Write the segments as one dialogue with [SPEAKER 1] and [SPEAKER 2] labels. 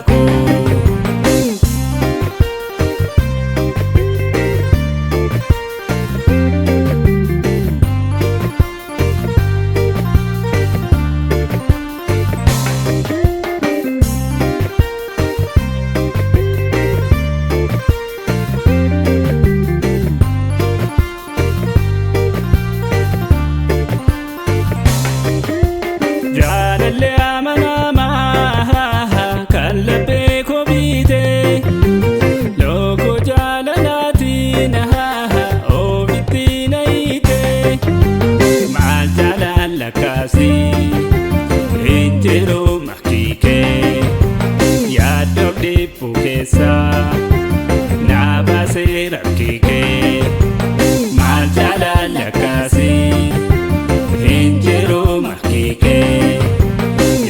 [SPEAKER 1] qabaako. Injiro makike yaaddo dhibbu keessa na baasee rakkike maal jaalala akkasii. Injiro makike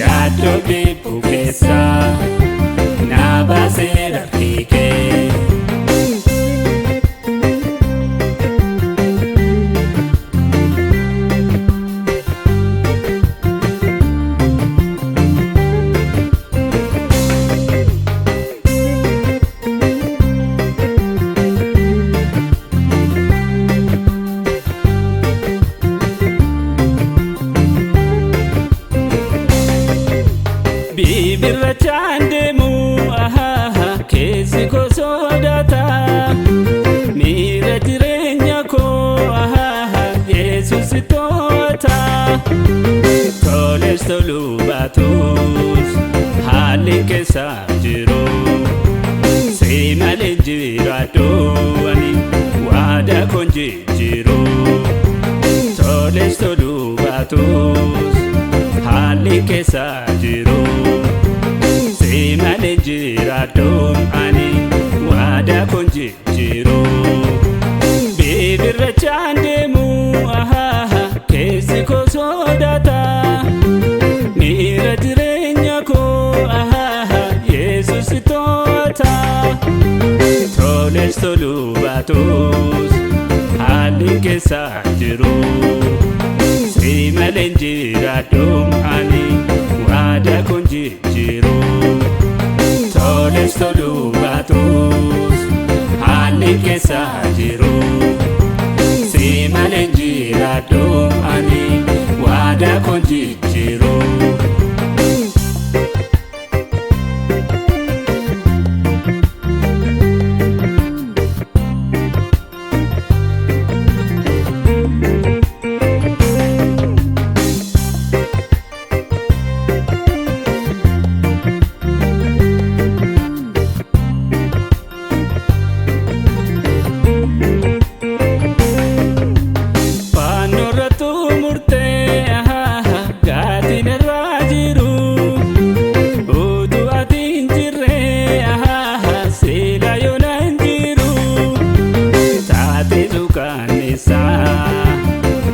[SPEAKER 1] yaaddo dhibbu keessa na baasee rakkike. Bibirra chandemu keessa koo sodaata miira jireenya koo Yesuus to'ata. Tolees toluu baatus haalli keessa jiru si malee jiraadhu ani waadaa koon jijjiiru. Tolees toluu baatus haalli keessa jiru si malee jiraadhu ani waadaa koon jijjiiru. Bibirra chandemu keessa koo sodaata miira jireenya koo Yesuus to'ata. Tolees toluu baatus haalli keessa jiru si malee jiraadhu ani waadaa koon jijjiiru. Tolees toluu baatus haalli keessa jiru si malee jiraadhu ani waadaa koon jijjiiru.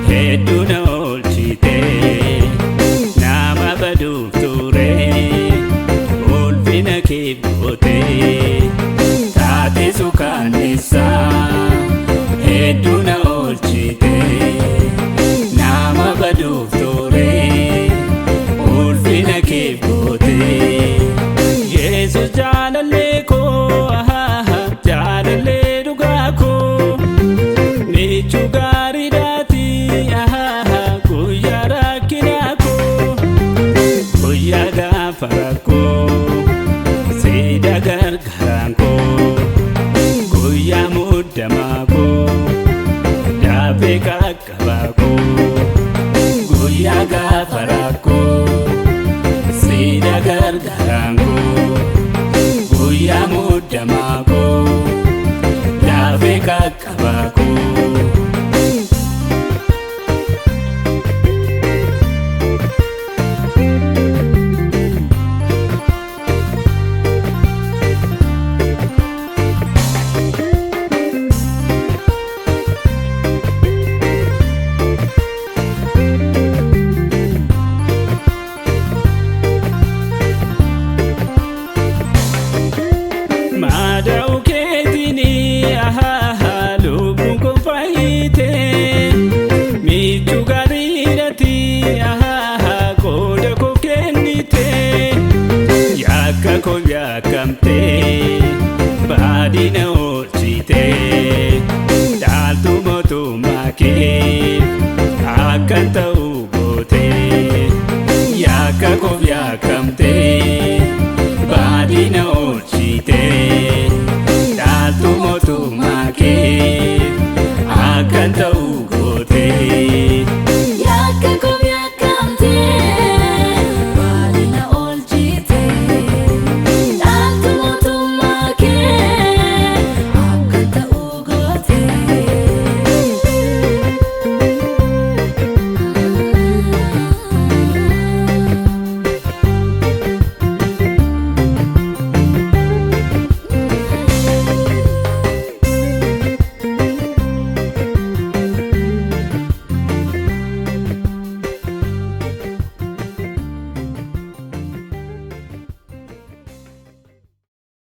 [SPEAKER 1] Hedduu na oolchite nama baduuf ture ulfina kee goote taate suukaneessa. Hedduu na oolchite nama baduuf ture ulfina kee goote. Yesuus jaalallee koo jaalallee dhugaa koo michuu gaariidhaati. Guyyaa rakkinaa koo guyyaa gaafa rakkoo si gargaaraan koo guyyaa muddamaa koo daafee qaqqabaa koo guyyaa gaafa rakkoo si gargaaraan koo guyyaa muddamaa koo daafee qaqqabaa koo. koo yaakamtee baadina oolchitee dhaaltu mootummaa kee akkan ta'u gootee yakka koo yaakamtee